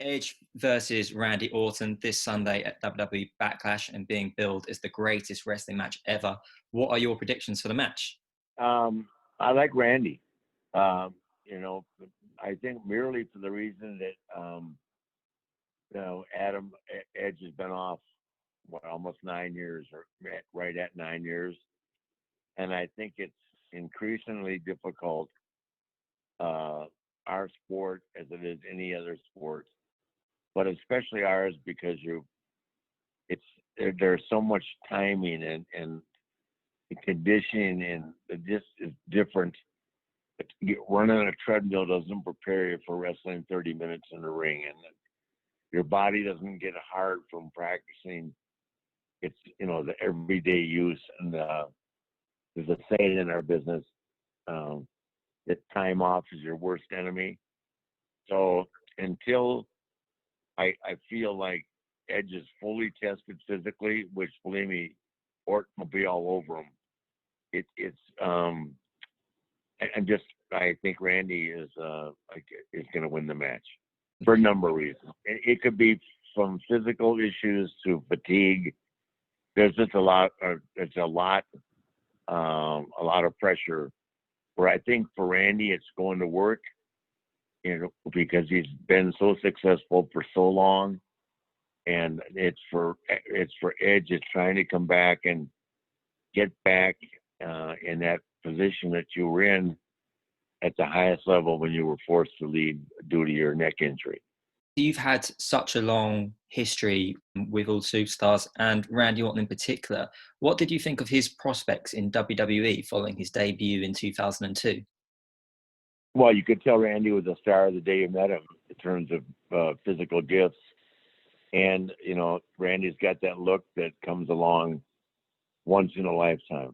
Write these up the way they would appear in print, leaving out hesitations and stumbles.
Edge versus Randy Orton this Sunday at WWE Backlash and being billed as the greatest wrestling match ever. What are your predictions for the match? I like Randy. You know, I think merely for the reason that Edge has been off almost 9 years, or right at 9 years, and I think it's increasingly difficult. Our sport, as it is any other sport, but especially ours, because there's so much timing and conditioning, and this is different. Running on a treadmill doesn't prepare you for wrestling 30 minutes in the ring, and your body doesn't get hard from practicing. It's, the everyday use, and there's a saying in our business that time off is your worst enemy. So until I feel like Edge is fully tested physically, which, believe me, Orton will be all over him. I think Randy is going to win the match for a number of reasons. It could be from physical issues to fatigue. There's just a lot of pressure. Where I think for Randy, it's going to work, because he's been so successful for so long, and it's for Edge. It's trying to come back and get back in that position that you were in at the highest level when you were forced to leave due to your neck injury. You've had such a long history with all superstars, and Randy Orton in particular. What did you think of his prospects in WWE following his debut in 2002? Well, you could tell Randy was a star the day you met him in terms of physical gifts. And, Randy's got that look that comes along once in a lifetime.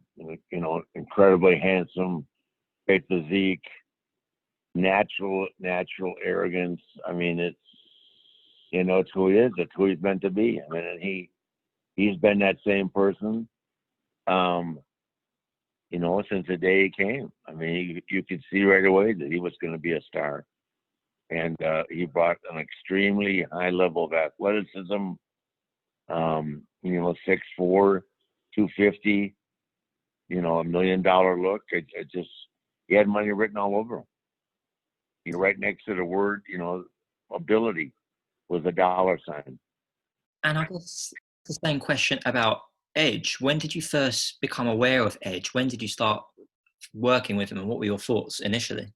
Incredibly handsome, great physique, natural arrogance. I mean, it's who he is. It's who he's meant to be. I mean, and he's been that same person, since the day he came. I mean, you could see right away that he was going to be a star. And he brought an extremely high level of athleticism, 6'4", 250, $1 million look. He had money written all over him. Right next to the word, ability was a dollar sign. And I guess the same question about Edge. When did you first become aware of Edge? When did you start working with him, and what were your thoughts initially?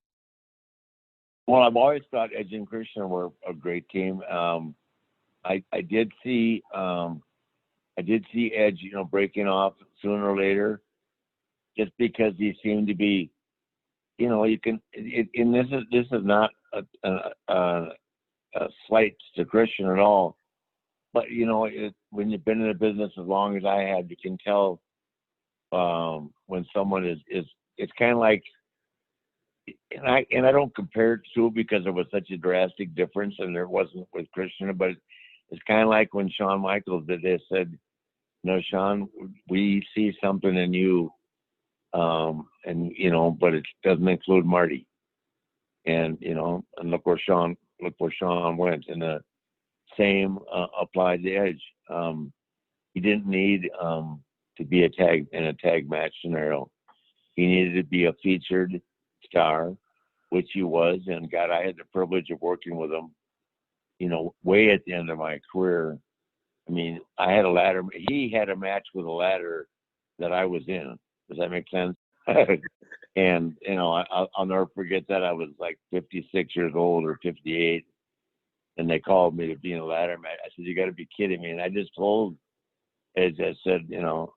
Well, I've always thought Edge and Christian were a great team. I did see Edge, breaking off sooner or later, just because he seemed to be, and this is not a slight to Christian at all, but when you've been in the business as long as I have, you can tell when someone is. It's kind of like, and I don't compare it to, because there was such a drastic difference, and there wasn't with Christian, but it's kind of like when Shawn Michaels did. They said, Shawn, we see something in you, but it doesn't include Marty. And and look where Shawn went, and the same applied to Edge. He didn't need to be in a tag match scenario. He needed to be a featured star, which he was. And God, I had the privilege of working with him, way at the end of my career. I mean, I had a ladder. He had a match with a ladder that I was in. Does that make sense? And, I'll never forget that. I was like 56 years old or 58. And they called me to be in a ladder match. I said, "You got to be kidding me." And I just told Edge, I said, you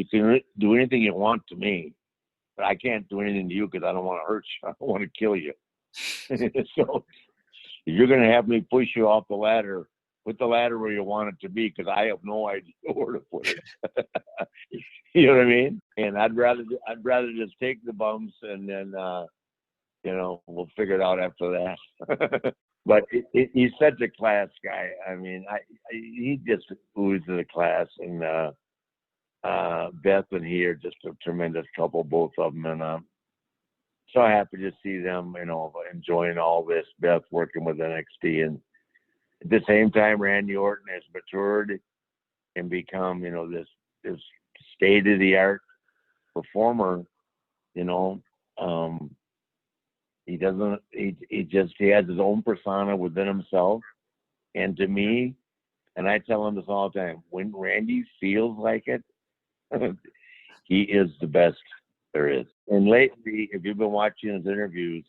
can do anything you want to me, but I can't do anything to you because I don't want to hurt you. I don't want to kill you. So if you're going to have me push you off the ladder, put the ladder where you want it to be, because I have no idea where to put it. You know what I mean? And I'd rather just take the bumps, and then we'll figure it out after that. But he's such a class guy. I mean, he just oozes the class, and Beth and he are just a tremendous couple, both of them. And so happy to see them, you know, enjoying all this, Beth working with NXT. And at the same time, Randy Orton has matured and become, you know, this state-of-the-art performer, you know. He has his own persona within himself. And to me, and I tell him this all the time, when Randy feels like it, he is the best there is. And lately, if you've been watching his interviews,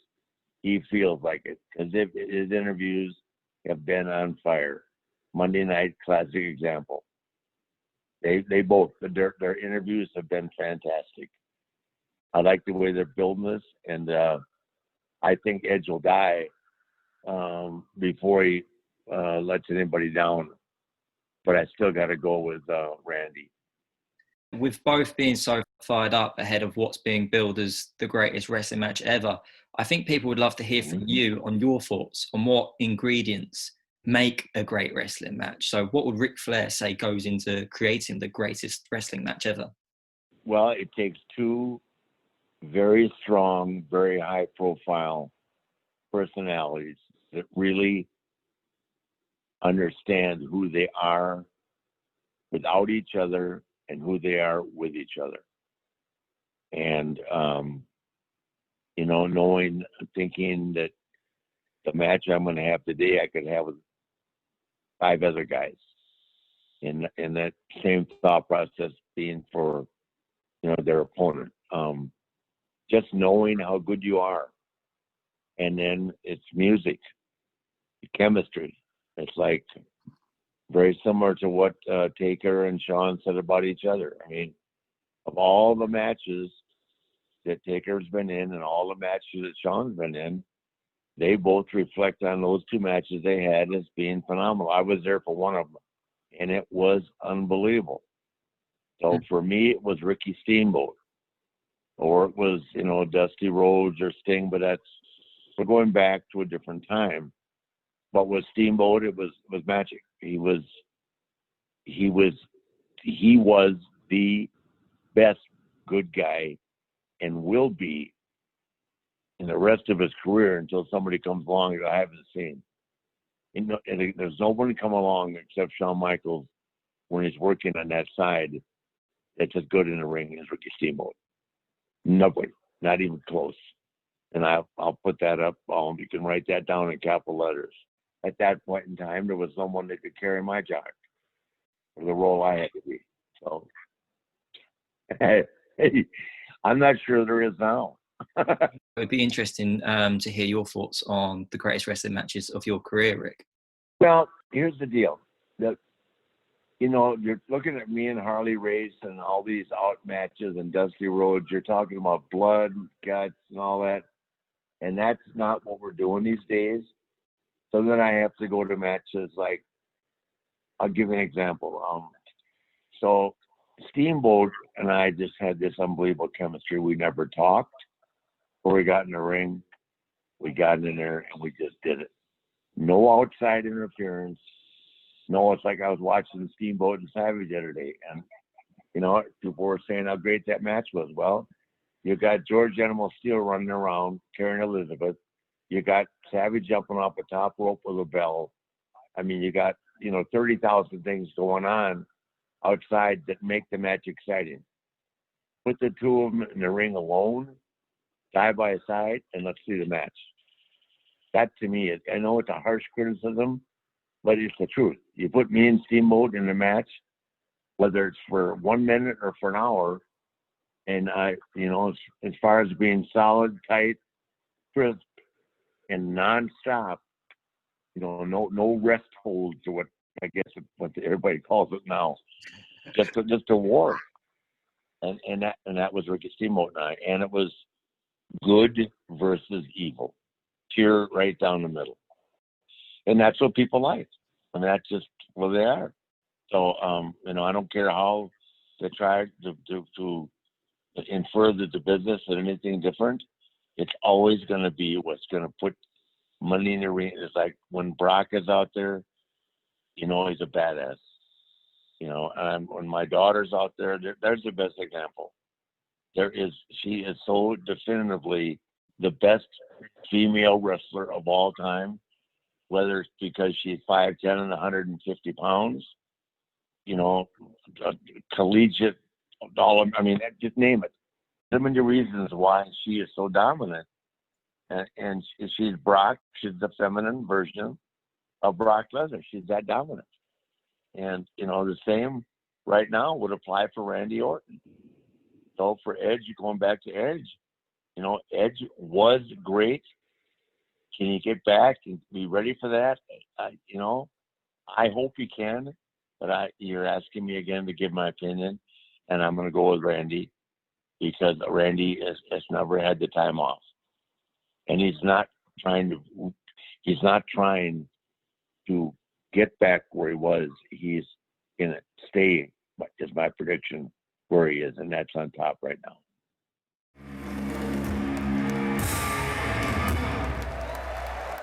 he feels like it, because his interviews have been on fire. Monday Night, classic example. They both, their interviews have been fantastic. I like the way they're building this, and I think Edge will die before he lets anybody down. But I still got to go with Randy. With both being so fired up ahead of what's being billed as the greatest wrestling match ever, I think people would love to hear from you on your thoughts on what ingredients make a great wrestling match. So what would Ric Flair say goes into creating the greatest wrestling match ever? Well, it takes two very strong, very high profile personalities that really understand who they are without each other and who they are with each other. And, you know, thinking that the match I'm going to have today, I could have with 5 other guys. And that same thought process being for, you know, their opponent. Just knowing how good you are. And then it's music, chemistry. It's like very similar to what Taker and Shawn said about each other. I mean, of all the matches that Taker's been in and all the matches that Shawn's been in, they both reflect on those 2 matches they had as being phenomenal. I was there for one of them, and it was unbelievable. So for me, it was Ricky Steamboat, or it was, you know, Dusty Rhodes or Sting, but we're going back to a different time. But with Steamboat, it was magic. He was the best good guy, and will be in the rest of his career until somebody comes along that I haven't seen. And there's nobody come along except Shawn Michaels when he's working on that side that's as good in the ring as Ricky Steamboat. Nobody, not even close. And I'll put that up. You can write that down in capital letters. At that point in time, there was someone that could carry my job for the role I had to be. So, hey, I'm not sure there is now. It would be interesting to hear your thoughts on the greatest wrestling matches of your career, Rick. Well, here's the deal. You know, you're looking at me and Harley Race and all these out matches and Dusty Rhodes. You're talking about blood, guts, and all that. And that's not what we're doing these days. So then I have to go to matches like, I'll give you an example. So Steamboat and I just had this unbelievable chemistry. We never talked before we got in the ring. We got in there and we just did it. No outside interference. No, it's like I was watching Steamboat and Savage the other day. And, you know, people were saying how great that match was. Well, you got George Animal Steel running around carrying Elizabeth. You got Savage jumping off the top rope with a bell. I mean, you got, you know, 30,000 things going on outside that make the match exciting. Put the 2 of them in the ring alone, side by side, and let's see the match. That to me is, I know it's a harsh criticism, but it's the truth. You put me and Steamboat in the match, whether it's for 1 minute or for an hour, and you know, as far as being solid, tight, crisp, and nonstop, you know, no rest holds, or what I guess what everybody calls it now, just a war, and that was Ricky Steamboat and I, and it was good versus evil, tear right down the middle, and that's what people like. I mean, that's just what they are. So, you know, I don't care how they try to infer that the business and anything different. It's always going to be what's going to put money in the ring. It's like when Brock is out there, you know, he's a badass. You know, and when my daughter's out there, there's the best example. She is so definitively the best female wrestler of all time, whether it's because she's 5'10" and 150 pounds, you know, collegiate, I mean, just name it. So many reasons why she is so dominant. And she's Brock. She's the feminine version of Brock Lesnar. She's that dominant. And, you know, the same right now would apply for Randy Orton. So for Edge, going back to Edge, you know, Edge was great. Can he get back and be ready for that? You know, I hope he can, but you're asking me again to give my opinion, and I'm going to go with Randy because Randy has never had the time off. And he's not trying to get back where he was. He's going to stay, is my prediction, where he is, and that's on top right now.